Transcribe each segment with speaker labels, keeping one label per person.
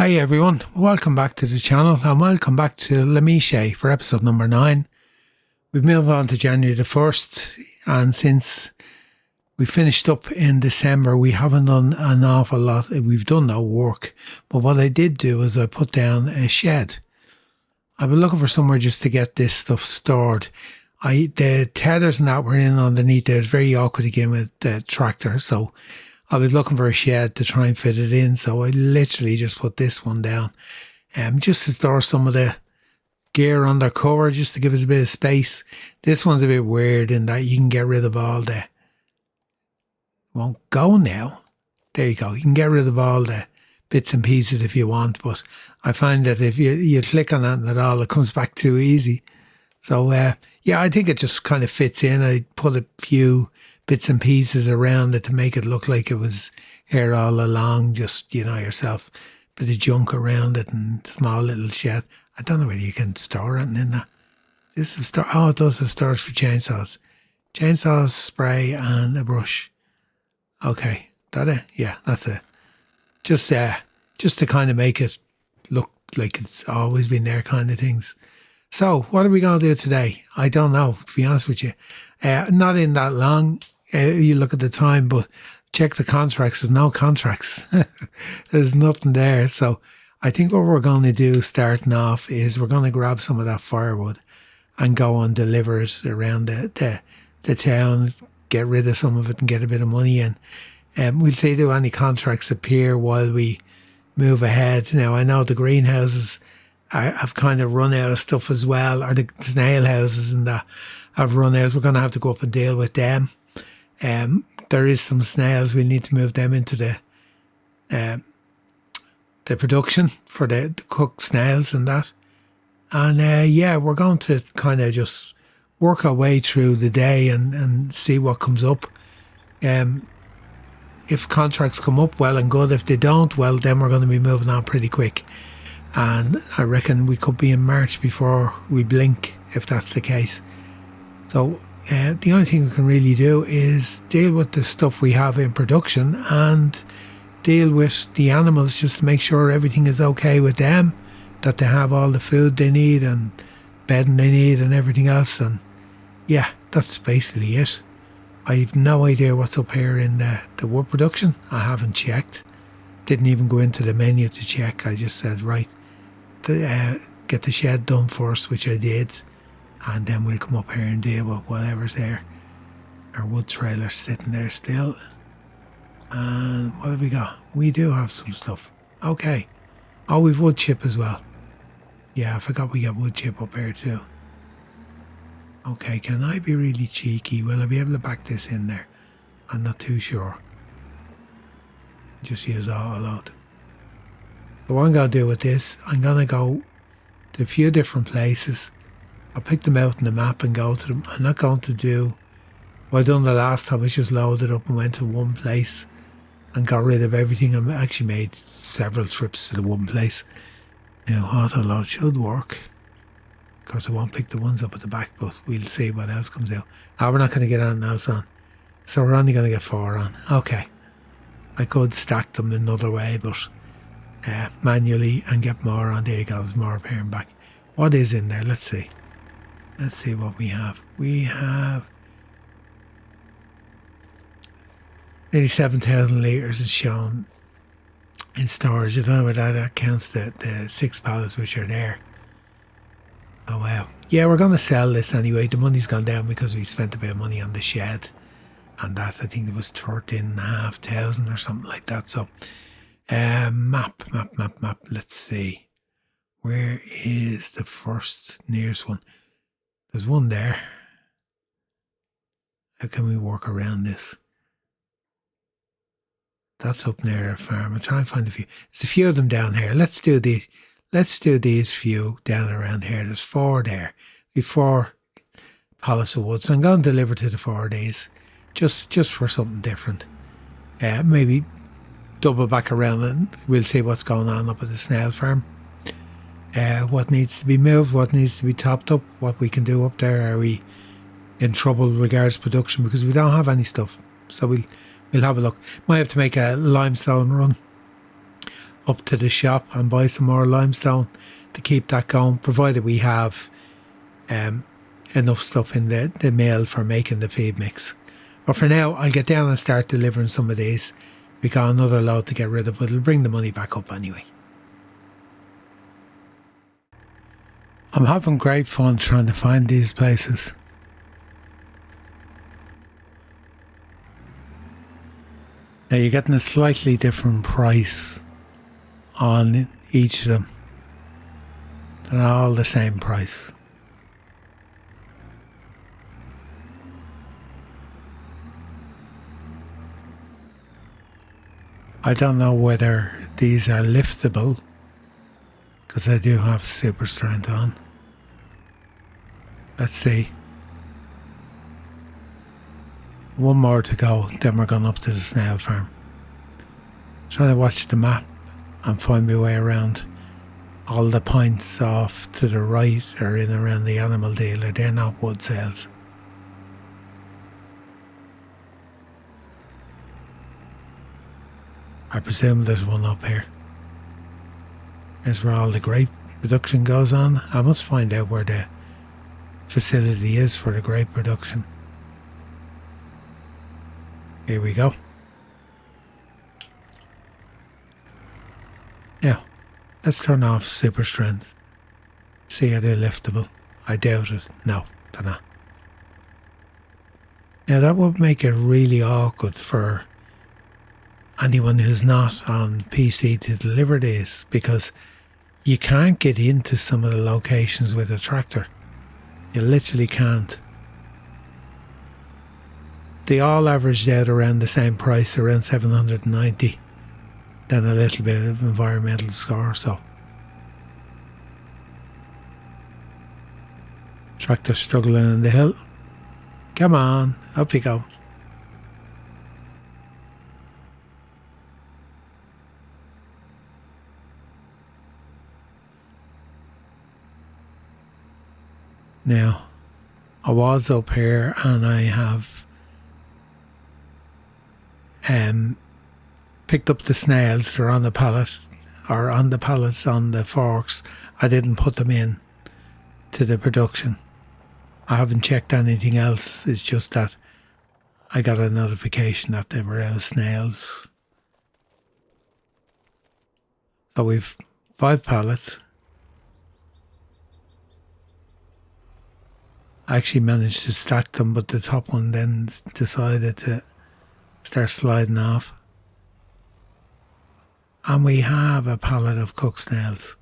Speaker 1: Hi everyone, welcome back to the channel and welcome back to Méchet for episode number 9. We've moved on to January the 1st, and since we finished up in December we haven't done an awful lot. We've done no work, but what I did do is I put down a shed. I've been looking for somewhere just to get this stuff stored. The tethers and that were in underneath there. It's very awkward again with the tractor, so I was looking for a shed to try and fit it in, so I literally just put this one down, just to store some of the gear under cover, just to give us a bit of space. This one's a bit weird in that you can get rid of all the... Won't go now. There you go. You can get rid of all the bits and pieces if you want, but I find that if you click on that at all, it comes back too easy. So, yeah, I think it just kind of fits in. I put a few bits and pieces around it to make it look like it was here all along, just, you know, yourself, bit of junk around it and small little shed. I don't know whether you can store anything in that. This is it does have storage for chainsaws. Chainsaws, spray and a brush. Okay, that it? Yeah, that's it. Just to kind of make it look like it's always been there kind of things. So, what are we going to do today? I don't know, to be honest with you. Not in that long. You look at the time, but check the contracts. There's no contracts. There's nothing there. So I think what we're going to do starting off is we're going to grab some of that firewood and go and deliver it around the town, get rid of some of it and get a bit of money in. We'll see do any contracts appear while we move ahead. Now, I know the greenhouses have kind of run out of stuff as well, or the snail houses and that have run out. We're going to have to go up and deal with them. There is some snails. We need to move them into the production for the cooked snails and that. And yeah, we're going to kind of just work our way through the day and see what comes up. If contracts come up, well and good. If they don't, well, then we're going to be moving on pretty quick. And I reckon we could be in March before we blink, if that's the case. So the only thing we can really do is deal with the stuff we have in production and deal with the animals, just to make sure everything is okay with them, that they have all the food they need and bedding they need and everything else. And yeah, that's basically it. I have no idea what's up here in the wood production. I haven't checked. Didn't even go into the menu to check. I just said, right, get the shed done first, which I did. And then we'll come up here and deal with whatever's there. Our wood trailer's sitting there still. And what have we got? We do have some stuff. Okay. Oh, we've wood chip as well. Yeah, I forgot we got wood chip up here too. Okay, can I be really cheeky? Will I be able to back this in there? I'm not too sure. Just use auto load. So what I'm going to do with this, I'm going to go to a few different places. I'll pick them out in the map and go to them. I'm not going to do what I done the last time. I just loaded up and went to one place and got rid of everything. I actually made several trips to the one place. Now, auto load should work. Of course, I won't pick the ones up at the back, but we'll see what else comes out. We're not going to get anything else on. So we're only going to get 4 on. Okay. I could stack them another way, but manually and get more on. There you go. There's more up here and back. What is in there? Let's see. Let's see what we have. We have nearly 7,000 litres is shown in storage. I don't know whether that counts the 6 pallets which are there. Oh wow. Yeah, we're going to sell this anyway. The money's gone down because we spent a bit of money on the shed. And that, I think it was 13,500 or something like that. So, map. Let's see. Where is the first nearest one? There's one there. How can we work around this? That's up near a farm. I'll try and find a few. There's a few of them down here. Let's do these few down around here. There's 4 there. We've 4 pallets of wood. So I'm going to deliver to the 4 days. Just for something different. Maybe double back around and we'll see what's going on up at the snail farm. What needs to be moved, what needs to be topped up, what we can do up there. Are we in trouble regards production because we don't have any stuff? So we'll have a look. Might have to make a limestone run up to the shop and buy some more limestone to keep that going, provided we have enough stuff in the mill for making the feed mix. But for now, I'll get down and start delivering some of these. We got another load to get rid of, but it'll bring the money back up anyway. I'm having great fun trying to find these places. Now you're getting a slightly different price on each of them. They're not all the same price. I don't know whether these are liftable, because I do have super strength on. Let's see. One more to go, then we're going up to the snail farm. Trying to watch the map and find my way around. All the points off to the right are in around the animal dealer. They're not wood sales. I presume there's one up here. Here's where all the grape production goes on. I must find out where the facility is for the grape production. Here we go. Now, let's turn off super strength. See, are they liftable? I doubt it. No, they're not. Now that would make it really awkward for anyone who's not on PC to deliver these, because you can't get into some of the locations with a tractor. You literally can't. They all averaged out around the same price, around 790. Then a little bit of environmental score, so. Tractor struggling in the hill. Come on, up you go. Now, I was up here and I have picked up the snails. They're on the pallet, or on the pallets on the forks. I didn't put them in to the production. I haven't checked anything else. It's just that I got a notification that they were out of snails. So we've 5 pallets. I actually managed to stack them, but the top one then decided to start sliding off. And we have a pallet of cooked snails.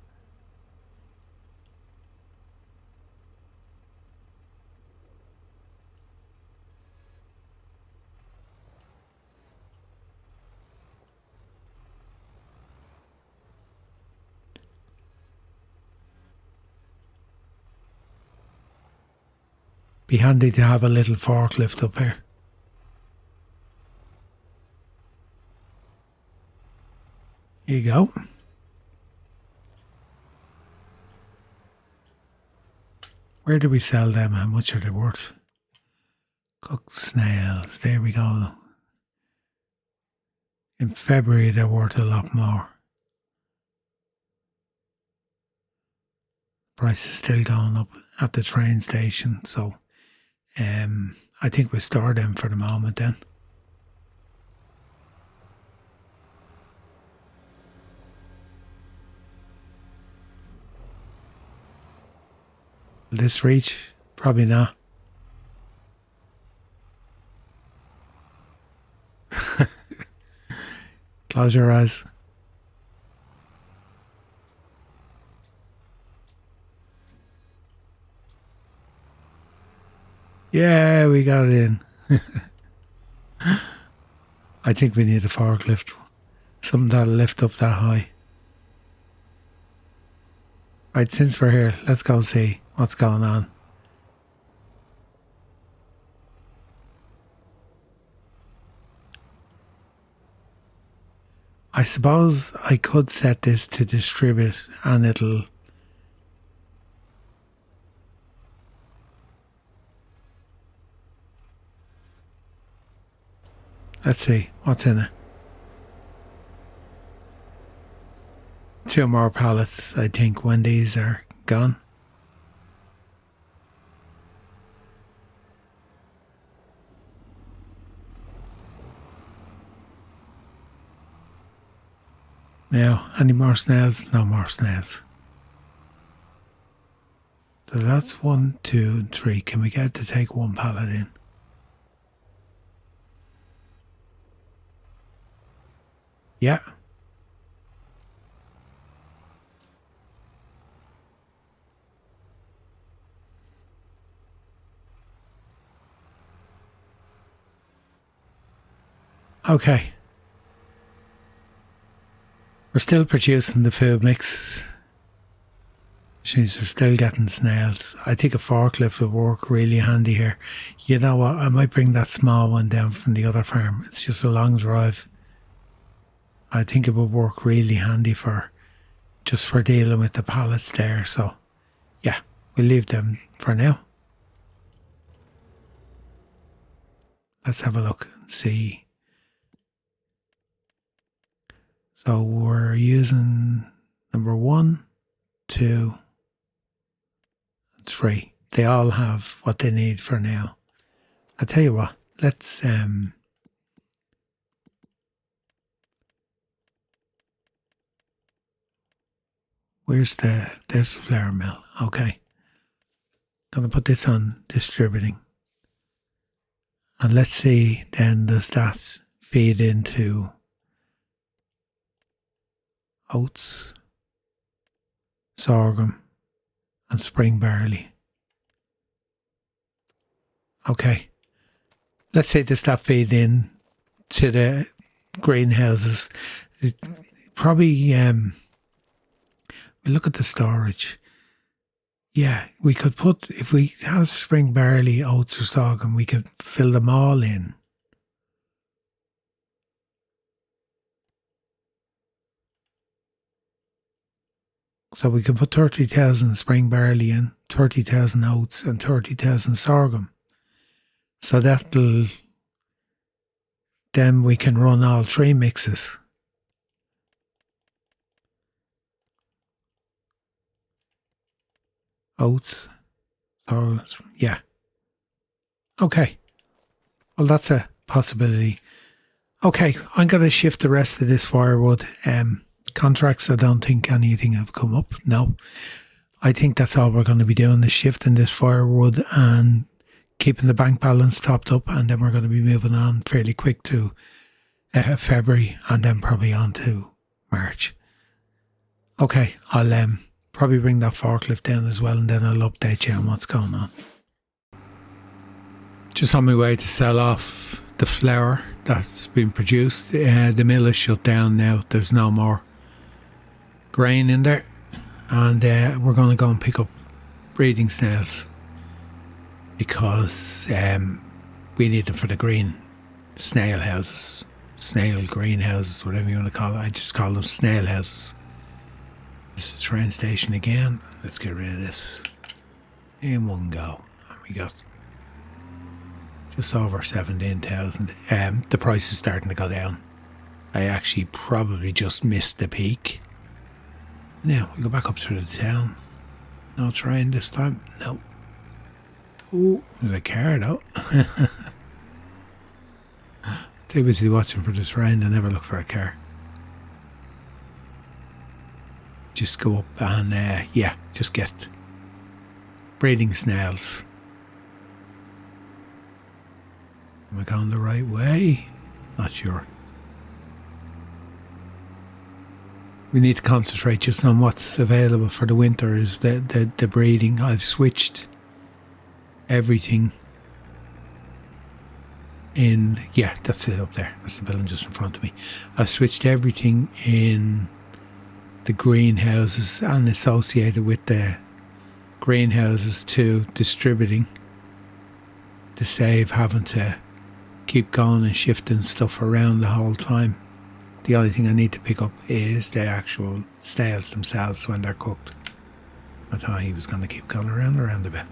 Speaker 1: Be handy to have a little forklift up here. Here you go. Where do we sell them? How much are they worth? Cooked snails. There we go. In February they're worth a lot more. Price is still going up at the train station, so I think we store them for the moment then. Will this reach? Probably not. Close your eyes. Yeah, we got it in. I think we need a forklift. Something that'll lift up that high. Right, since we're here, let's go see what's going on. I suppose I could set this to distribute and it'll... Let's see what's in it. 2 more pallets, I think, when these are gone. Now, any more snails? No more snails. So that's 1, 2, 3. Can we get to take 1 pallet in? Yeah. Okay. We're still producing the food mix. Jeez, they're still getting snails. I think a forklift would work really handy here. You know what? I might bring that small one down from the other farm. It's just a long drive. I think it would work really handy for just for dealing with the pallets there. So, yeah, we'll leave them for now. Let's have a look and see. So we're using number 1, 2, 3. They all have what they need for now. I'll tell you what, let's there's the flour mill. Okay. Gonna put this on distributing. And let's see then, does that feed into oats, sorghum and spring barley? Okay. Let's say does that feed in to the greenhouses? It probably we look at the storage. Yeah, we could put, if we have spring barley, oats or sorghum, we could fill them all in. So we could put 30,000 spring barley in, 30,000 oats and 30,000 sorghum. So that'll, then we can run all 3 mixes. Oats, or yeah. Okay. Well, that's a possibility. Okay, I'm going to shift the rest of this firewood. Contracts, I don't think anything have come up. No. I think that's all we're going to be doing is shifting this firewood and keeping the bank balance topped up, and then we're going to be moving on fairly quick to February and then probably on to March. Okay, I'll probably bring that forklift down as well, and then I'll update you on what's going on. Just on my way to sell off the flour that's been produced. The mill is shut down now. There's no more grain in there, and we're going to go and pick up breeding snails because we need them for the green snail houses, snail greenhouses, whatever you want to call it. I just call them snail houses. This is the train station again. Let's get rid of this in one go. And we got just over 17,000. The price is starting to go down. I actually probably just missed the peak. Now we go back up through the town. No train this time. No. Oh, there's a car though. Too busy watching for the train. They never look for a car. Just go up and yeah, just get breeding snails. Am I going the right way? Not sure. We need to concentrate just on what's available for the winter is the breeding. I've switched everything in, yeah, that's it up there. That's the building just in front of me. I've switched everything in the greenhouses and associated with the greenhouses to distributing to save having to keep going and shifting stuff around the whole time. The only thing I need to pick up is the actual snails themselves when they're cooked. I thought he was going to keep going around a bit.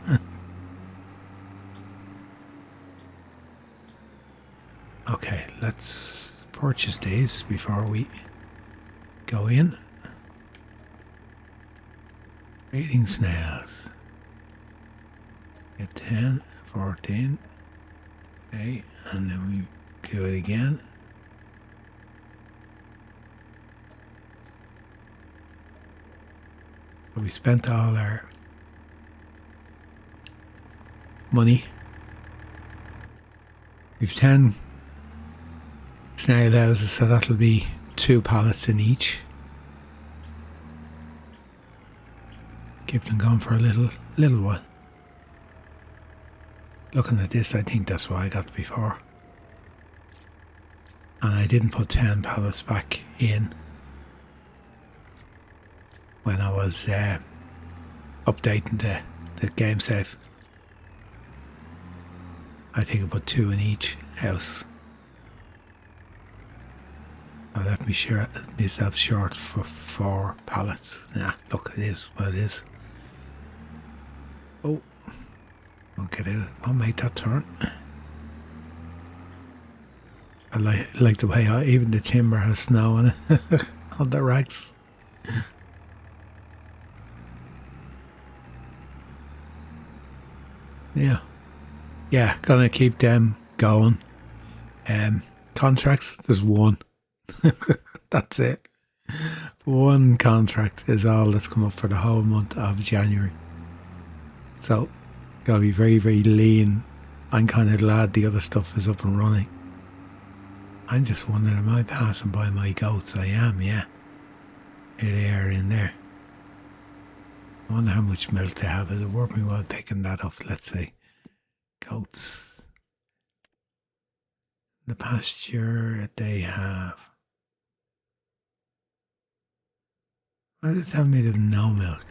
Speaker 1: Okay, let's purchase these before we go in. Eating snails. Get 10, 14. Okay, and then we do it again. So we spent all our money. We've 10 snail houses, so that'll be 2 pallets in each. Keep them going for a little while. Looking at this, I think that's what I got before. And I didn't put 10 pallets back in when I was updating the game save. I think I put 2 in each house. I left myself short for 4 pallets. Nah, look, it is what it is. Oh, don't get out. Won't make that turn. I like the way even the timber has snow on it on the racks. Yeah, gonna keep them going. Contracts, there's one. That's it. One contract is all that's come up for the whole month of January. So, gotta be very, very lean. I'm kind of glad the other stuff is up and running. I'm just wondering, am I passing by my goats? I am, yeah. Here they are in there. I wonder how much milk they have. Is it worth me while picking that up? Let's see. Goats. The pasture they have. Why does it tell me they have no milk?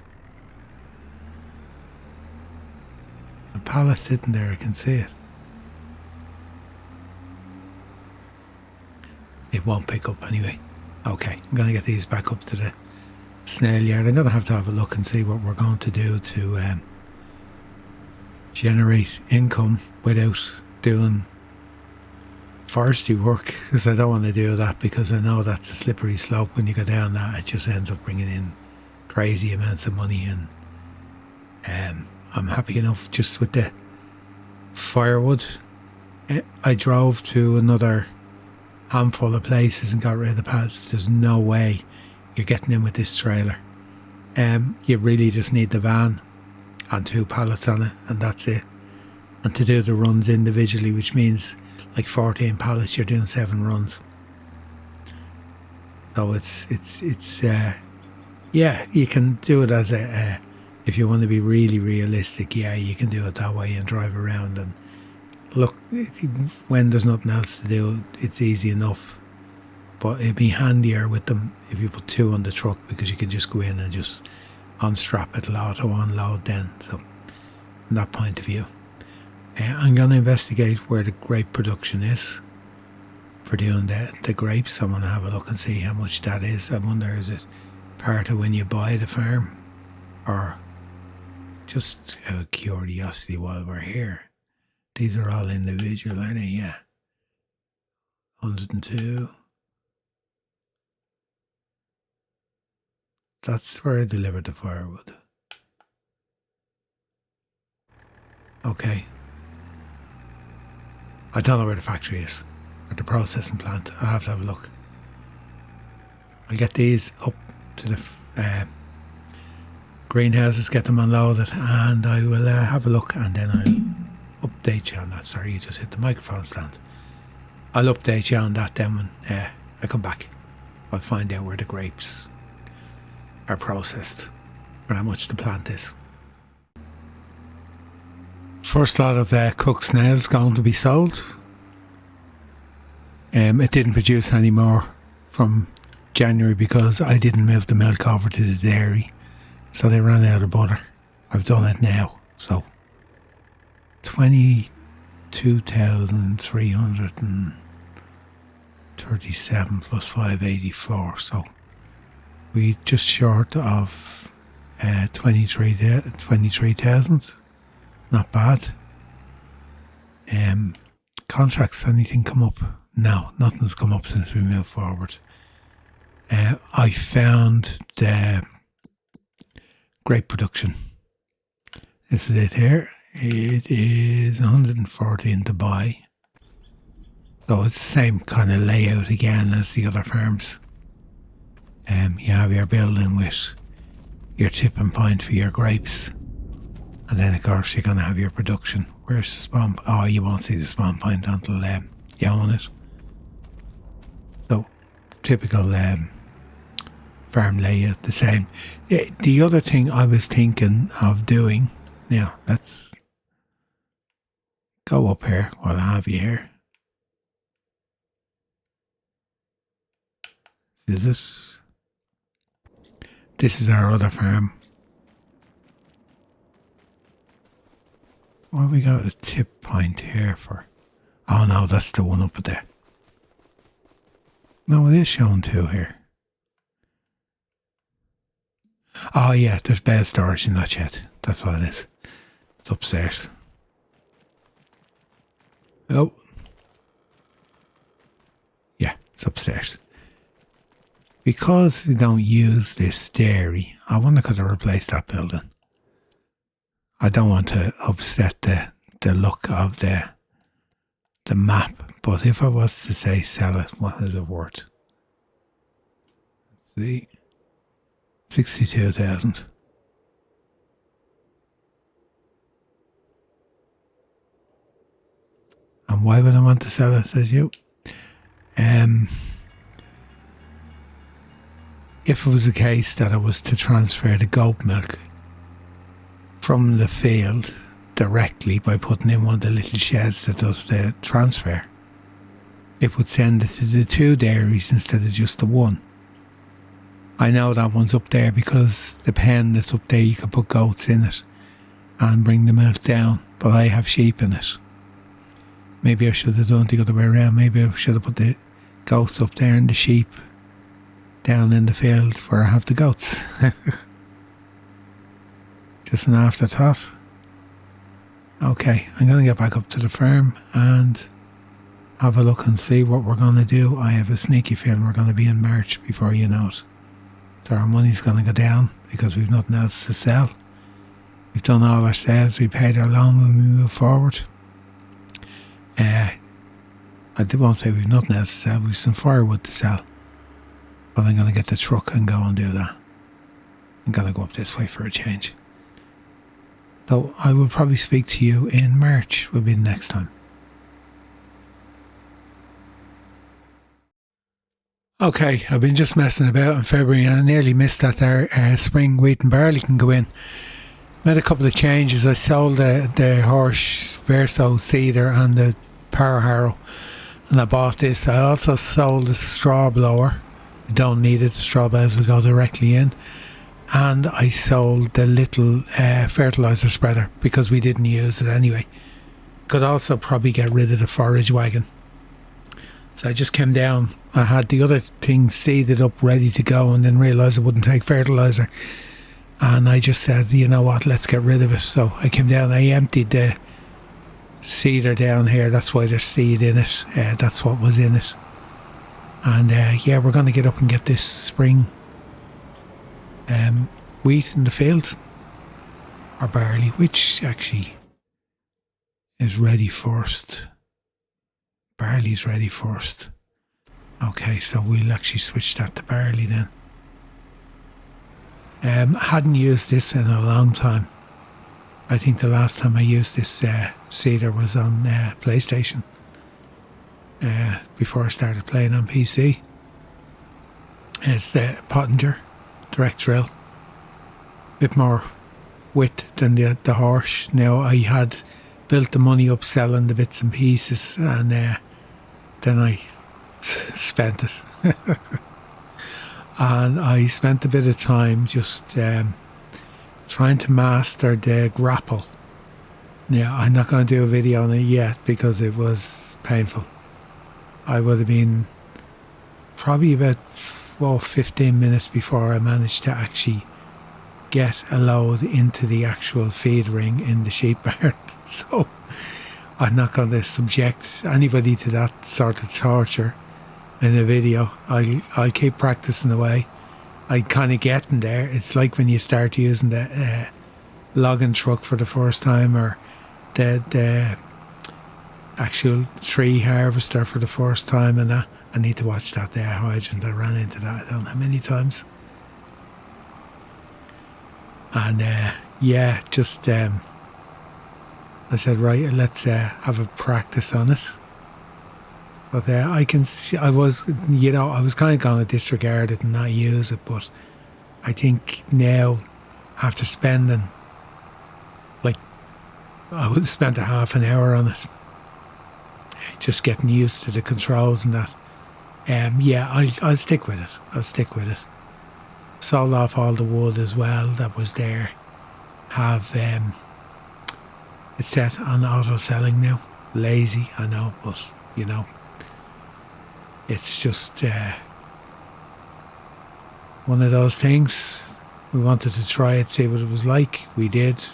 Speaker 1: A pallet sitting there, I can see it. It won't pick up anyway. Okay, I'm going to get these back up to the snail yard. I'm going to have a look and see what we're going to do to generate income without doing forestry work, because I don't want to do that, because I know that's a slippery slope. When you go down that, it just ends up bringing in crazy amounts of money, and I'm happy enough just with the firewood. I drove to another handful of places and got rid of the pallets. There's no way you're getting in with this trailer. You really just need the van and 2 pallets on it, and that's it. And to do the runs individually, which means like 14 pallets, you're doing 7 runs. So it's yeah, you can do it as if you want to be really realistic, yeah, you can do it that way and drive around. And look, when there's nothing else to do, it's easy enough. But it'd be handier with them if you put 2 on the truck, because you can just go in and just unstrap it, auto unload then. So from that point of view, I'm going to investigate where the grape production is for doing the grapes. I want to have a look and see how much that is. I wonder, is it part of when you buy the farm, or just out of curiosity while we're here? These are all individual, aren't they? Yeah. 102. That's where I delivered the firewood. Okay. I don't know where the factory is, or the processing plant. I'll have to have a look. I'll get these up to the greenhouses, get them unloaded, and I will have a look, and then I'll update you on that. Sorry, you just hit the microphone stand. I'll update you on that then when I come back. I'll find out where the grapes are processed, or how much the plant is. First lot of cooked snails going to be sold. It didn't produce any more from January because I didn't move the milk over to the dairy, so they ran out of butter. I've done it now, so 22,337 plus 584, so we just short of 23,000. Not bad. Contracts, anything come up? No, nothing's come up since we moved forward. I found the Great production. This is it here. It is 114 to buy. So it's the same kind of layout again as the other farms. You have your building with your tipping point for your grapes. And then of course you're going to have your production. Where's the spawn? Oh, you won't see the spawn point until you own it. So, typical farm layout, the same. The other thing I was thinking of doing, now let's go up here while I have you here. This is our other farm. What have we got a tip point here for? Oh no, that's the one up there. No, it is showing two here. Oh yeah, there's bed storage in that shed. That's what it is. It's upstairs. Oh. Yeah, it's upstairs. Because we don't use this dairy, I wonder could I replace that building. I don't want to upset the look of the map, but if I was to say sell it, what is it worth? Let's see. 62,000. And why would I want to sell it, says you? If it was a case that I was to transfer the goat milk from the field directly by putting in one of the little sheds that does the transfer, it would send it to the two dairies instead of just the one. I know that one's up there because the pen that's up there, you can put goats in it and bring the milk down, but I have sheep in it. Maybe I should have done it the other way around. Maybe I should have put the goats up there and the sheep down in the field where I have the goats. Just an afterthought. Okay, I'm going to get back up to the farm and have a look and see what we're going to do. I have a sneaky feeling we're going to be in March before you know it. So our money's going to go down because we've nothing else to sell. We've done all our sales. We paid our loan when we move forward. I won't say we've nothing else to sell. We've some firewood to sell. But I'm going to get the truck and go and do that. I'm going to go up this way for a change. So I will probably speak to you in March. Will be the next time. Okay, I've been just messing about in February and I nearly missed that there spring wheat and barley can go in. Made a couple of changes. I sold the horse verso seeder and the power harrow and I bought this. I also sold the straw blower. I don't need it, the straw bales will go directly in. And I sold the little fertiliser spreader because we didn't use it anyway. Could also probably get rid of the forage wagon. So I just came down. I had the other thing seeded up ready to go and then realised it wouldn't take fertiliser. And I just said, you know what, let's get rid of it. So I came down, I emptied the seeder down here. That's why there's seed in it. That's what was in it. And yeah, we're going to get up and get this spring wheat in the field. Or barley, which actually is ready first. Barley's ready first. Okay, so we'll actually switch that to barley then. Hadn't used this in a long time. I think the last time I used this seeder was on PlayStation. Before I started playing on PC. It's the Pottinger direct drill. Bit more width than the horse. Now I had built the money up selling the bits and pieces and then I spent it. And I spent a bit of time just trying to master the grapple. Now I'm not going to do a video on it yet because it was painful. I would have been probably about 15 minutes before I managed to actually get a load into the actual feed ring in the sheep barn. So I'm not going to subject anybody to that sort of torture in a video. I'll keep practicing away I kind of getting there. It's like when you start using the logging truck for the first time, or the actual tree harvester for the first time, and that. I need to watch that there hydrant. I ran into that I don't know how many times. And yeah, just I said, right, let's have a practice on it. But I can see, I was kind of going to disregard it and not use it, but I think now, after spending, like, I would have spent a half an hour on it, just getting used to the controls and that. Yeah, I'll stick with it. Sold off all the wood as well that was there. Have it's set on auto selling now. Lazy, I know, but it's just one of those things. We wanted to try it, see what it was like. We did.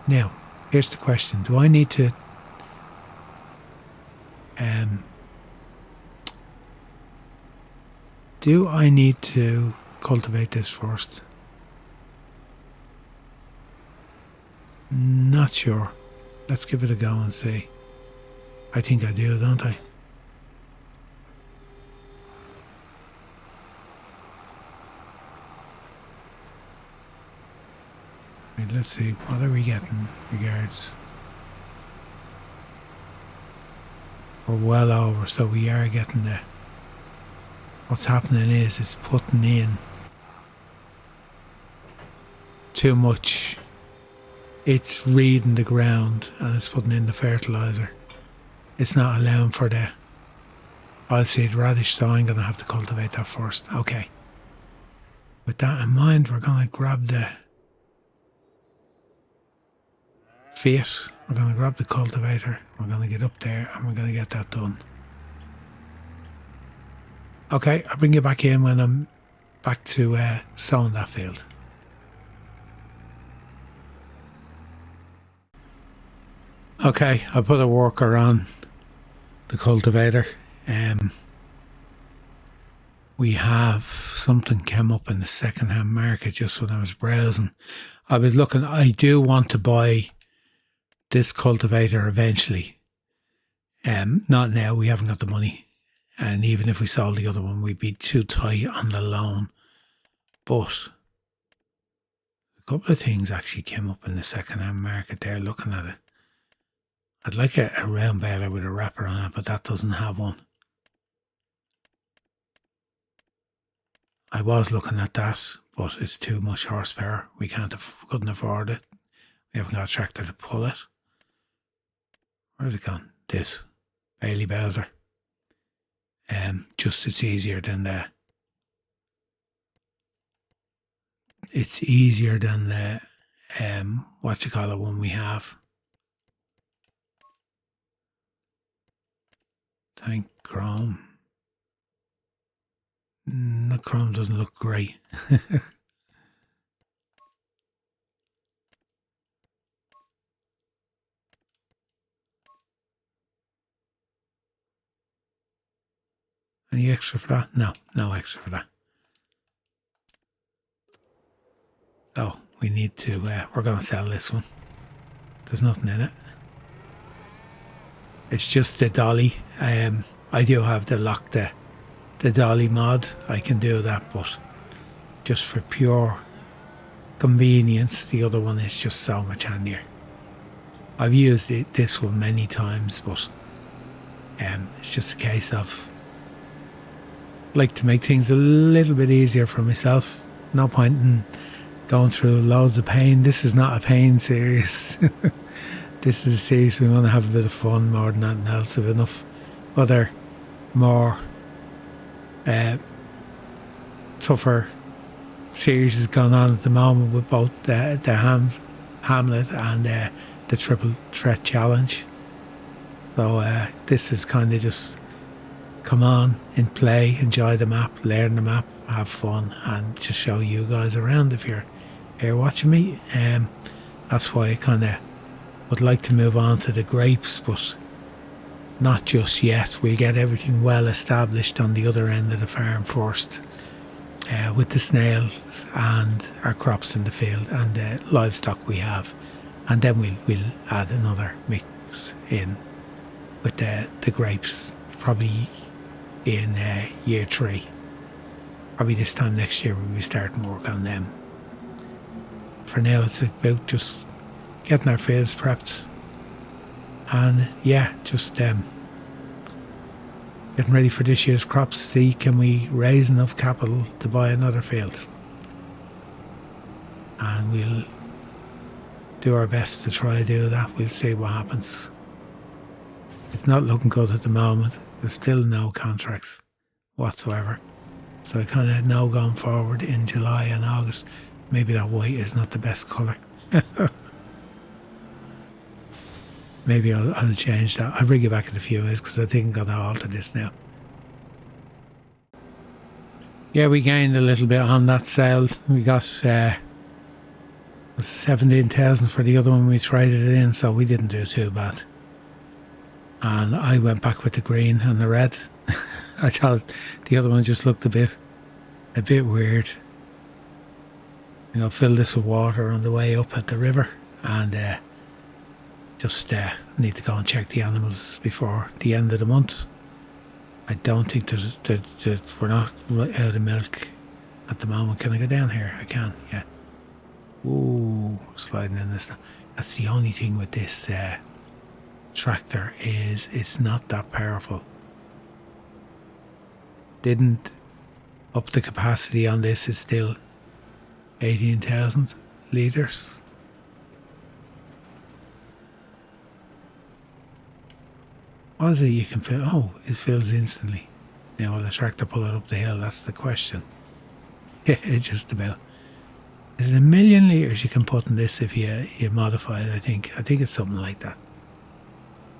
Speaker 1: Now, here's the question: do I need to cultivate this first? Not sure. Let's give it a go and see. I think I do, don't I? Right, let's see. What are we getting regards? We're well over, so we are getting there. What's happening is it's putting in too much. It's reading the ground and it's putting in the fertiliser. It's not allowing for the oilseed radish, so I'm going to have to cultivate that first. Okay. With that in mind, we're going to grab the Fiat. We're going to grab the cultivator. We're going to get up there and we're going to get that done. Okay, I'll bring you back in when I'm back to sowing that field. Okay, I put a worker on the cultivator. We have something came up in the second-hand market just when I was browsing. I was looking, I do want to buy this cultivator eventually. Not now, we haven't got the money. And even if we sold the other one, we'd be too tight on the loan. But a couple of things actually came up in the second-hand market there, looking at it. I'd like a round baler with a wrapper on it, but that doesn't have one. I was looking at that, but it's too much horsepower. We couldn't afford it. We haven't got a tractor to pull it. Where's it gone? This Bailey Bowser. Just it's easier than the one we have. Thank Chrome. The Chrome doesn't look great. Any extra for that? No extra for that. So we need to, we're going to sell this one. There's nothing in it. It's just the dolly. I do have the lock, the dolly mod. I can do that, but just for pure convenience, the other one is just so much handier. I've used this one many times, but it's just a case of like to make things a little bit easier for myself. No point in going through loads of pain. This is not a pain series. This is a series we want to have a bit of fun more than anything else. With enough other more tougher series going on at the moment with both the Hamlet and the Triple Threat Challenge. So this is kind of just come on and play, enjoy the map, learn the map, have fun, and just show you guys around if you're here watching me. That's why I kind of would like to move on to the grapes, but not just yet. We'll get everything well established on the other end of the farm first. with the snails and our crops in the field and the livestock we have, and then we'll add another mix in with the grapes, probably in year 3. Probably this time next year we'll be starting work on them. For now it's about just getting our fields prepped and just getting ready for this year's crops. See, can we raise enough capital to buy another field, and we'll do our best to try to do that. We'll see what happens. It's not looking good at the moment. There's still no contracts whatsoever, so I kind of know going forward in July and August maybe that white is not the best colour. Maybe I'll change that. I'll bring you back in a few days because I think I'm going to alter this now. Yeah, we gained a little bit on that sale. We got 17,000 for the other one. We traded it in, so we didn't do too bad. And I went back with the green and the red. I thought the other one just looked a bit weird. Fill this with water on the way up at the river, and just need to go and check the animals before the end of the month. I don't think that we're not out of milk at the moment. Can I go down here? I can, yeah. Ooh, sliding in this. That's the only thing with this tractor is it's not that powerful. Didn't up the capacity on this. It's still 18,000 litres. What is it you can fill? Oh, it fills instantly. Now, will the tractor pull it up the hill? That's the question. Yeah, it's just about. There's 1 million litres you can put in this if you modify it, I think. I think it's something like that.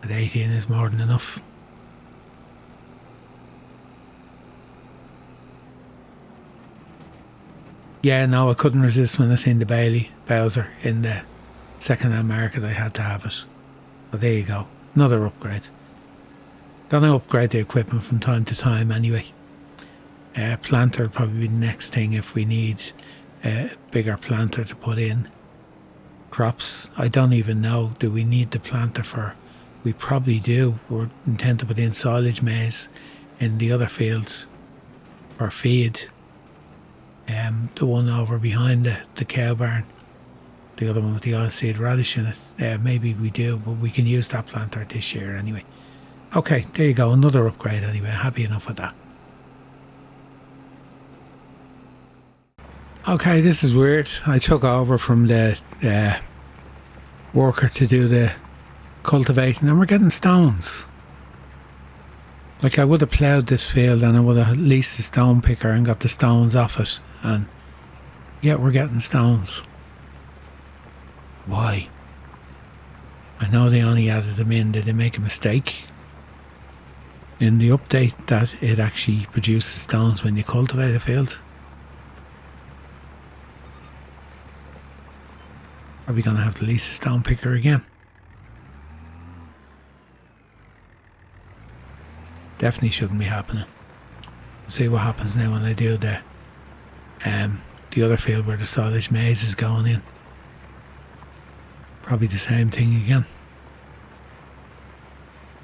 Speaker 1: At 18 is more than enough. Yeah, no, I couldn't resist when I seen the Bailey Bowser in the second-hand market. I had to have it. So there you go. Another upgrade. Gonna upgrade the equipment from time to time anyway. Planter will probably be the next thing if we need a bigger planter to put in crops. I don't even know, do we need the planter for? We probably do. We intend to put in silage maize in the other field for feed. The one over behind the cow barn, the other one with the oilseed radish in it, maybe we do, but we can use that planter this year anyway. Okay, there you go, another upgrade anyway. Happy enough with that. Okay, this is weird. I took over from the worker to do the cultivating, and we're getting stones. Like, I would have ploughed this field and I would have leased the stone picker and got the stones off it, and yet we're getting stones. Why? I know they only added them in. Did they make a mistake in the update that it actually produces stones when you cultivate a field? Are we going to have to lease a stone picker again? Definitely shouldn't be happening. We'll see what happens now when I do the other field where the silage maize is going in. Probably the same thing again.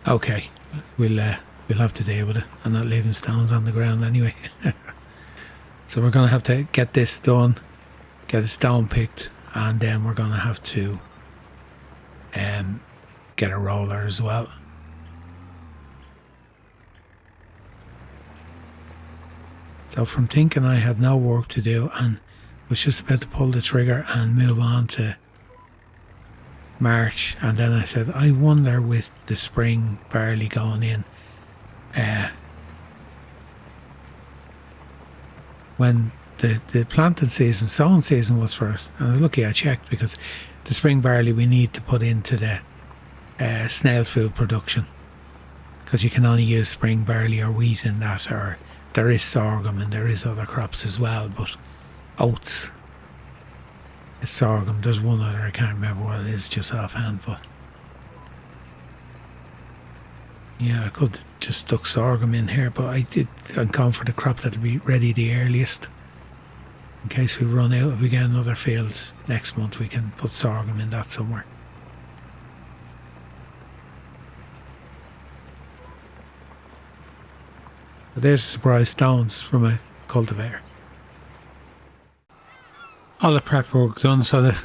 Speaker 1: Okay, we'll have to deal with it. I'm not leaving stones on the ground anyway. So we're going to have to get this done, get a stone picked, and then we're going to have to get a roller as well. So from thinking I had no work to do and was just about to pull the trigger and move on to March, and then I said, I wonder with the spring barley going in, when the planting season, sowing season was first, and I was lucky I checked, because the spring barley we need to put into the snail food production, because you can only use spring barley or wheat in that, or there is sorghum and there is other crops as well, but oats, it's sorghum. There's one other, I can't remember what it is just offhand, but yeah, I could just stuck sorghum in here, but I'd gone for the crop that'll be ready the earliest. in case we run out. If we get another field next month, we can put sorghum in that somewhere. But there's surprise stones from a cultivator. All the prep work done, so the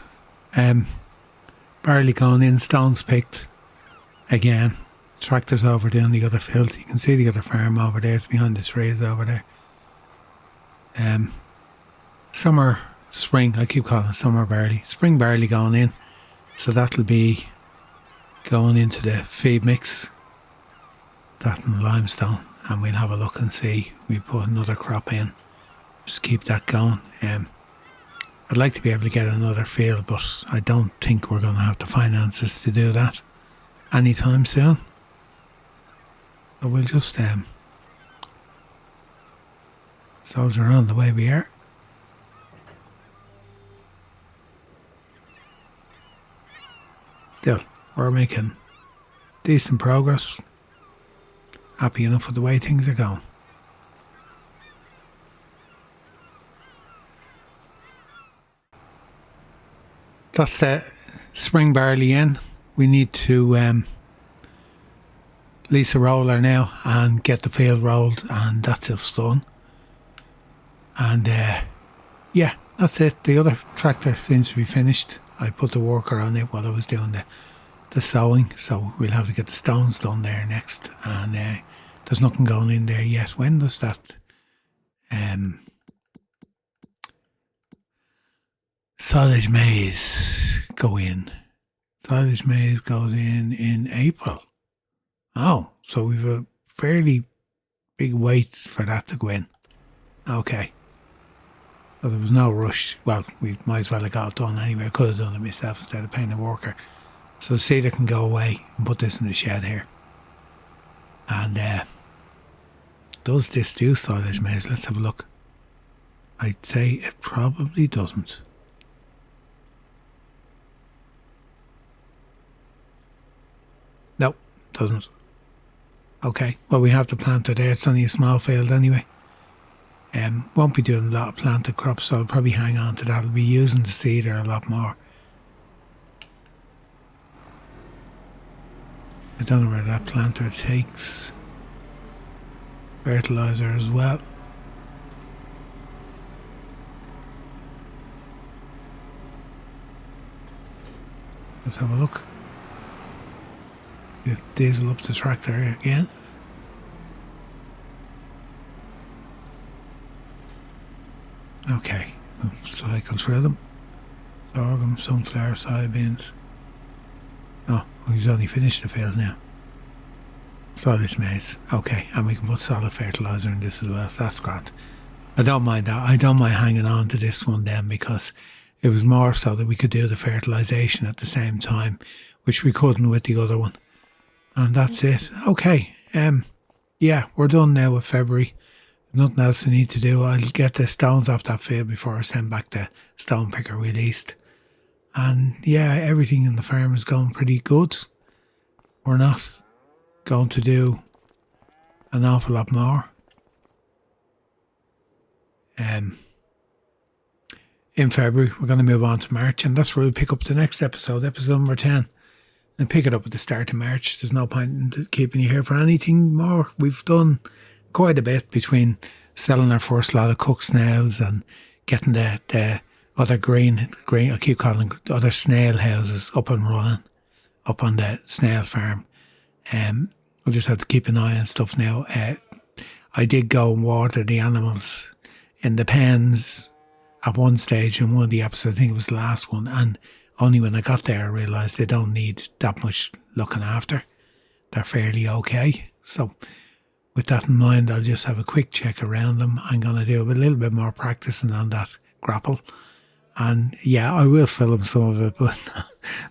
Speaker 1: barley going in, stones picked again. Tractors over down the other field. You can see the other farm over there. It's behind the trees over there. Summer, spring, I keep calling it summer barley. Spring barley going in. So that'll be going into the feed mix. That and limestone. And we'll have a look and see. We put another crop in. Just keep that going. I'd like to be able to get another field, but I don't think we're going to have the finances to do that anytime soon. So we'll just soldier on the way we are. Still, we're making decent progress. Happy enough with the way things are going. That's the spring barley in. We need to lease a roller now and get the field rolled, and that's just done. And yeah, that's it. The other tractor seems to be finished. I put the worker on it while I was doing the sowing, so we'll have to get the stones done there next. And there's nothing going in there yet. When does that silage maize go in? Silage maize goes in April. Oh, so we've a fairly big wait for that to go in. Okay. So there was no rush. Well, we might as well have got it done anyway. I could have done it myself instead of paying a worker. So the seeder can go away and put this in the shed here. And does this do silage maize? Let's have a look. I'd say it probably doesn't. No, doesn't. Okay, well, we have the planter there. It's only a small field anyway. Won't be doing a lot of planted crops, so I'll probably hang on to that. I'll be using the seeder a lot more. I don't know where that planter takes fertilizer as well. Let's have a look. Get diesel up the tractor again. Okay, cycle through them. Sorghum, sunflower, soybeans. Oh, he's only finished the field now. Silage maize. Okay, and we can put solid fertilizer in this as well, so that's grand. I don't mind that. I don't mind hanging on to this one then, because it was more so that we could do the fertilisation at the same time, which we couldn't with the other one. And that's it. Okay, yeah, we're done now with February. Nothing else we need to do. I'll get the stones off that field before I send back the stone picker we leased. And yeah, everything in the farm is going pretty good. We're not going to do an awful lot more. In February, we're going to move on to March, and that's where we'll pick up the next episode number 10. And pick it up at the start of March. There's no point in keeping you here for anything more. We've done quite a bit between selling our first lot of cooked snails and getting the other green, I keep calling them other snail houses up and running, up on the snail farm. We'll just have to keep an eye on stuff now. I did go and water the animals in the pens at one stage in one of the episodes. I think it was the last one, and only when I got there I realised they don't need that much looking after. They're fairly okay. So with that in mind, I'll just have a quick check around them. I'm going to do a little bit more practicing on that grapple. And yeah, I will film some of it, but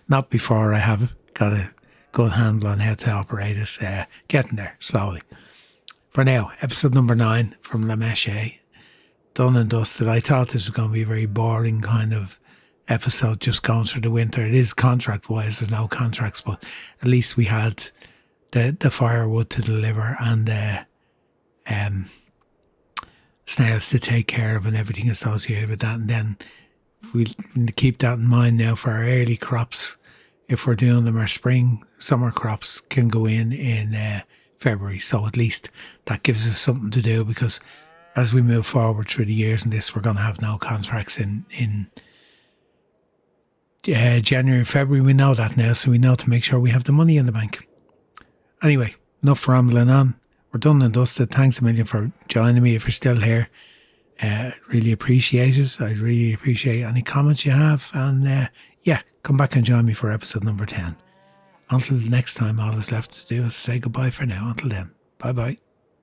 Speaker 1: not before I have got a good handle on how to operate it. Getting there, slowly. For now, episode number 9 from Méchet. Done and dusted. I thought this was going to be a very boring kind of episode, just going through the winter. It is contract-wise, there's no contracts, but at least we had the firewood to deliver and snails to take care of and everything associated with that. And then we keep that in mind now for our early crops. If we're doing them, our summer crops can go in February. So at least that gives us something to do, because as we move forward through the years in this, we're going to have no contracts in January, February. We know that now, so we know to make sure we have the money in the bank. Anyway, enough rambling on. We're done and dusted. Thanks a million for joining me if you're still here. Really appreciate it. I'd really appreciate any comments you have. And come back and join me for episode number 10. Until next time, all that's left to do is say goodbye for now. Until then, bye-bye.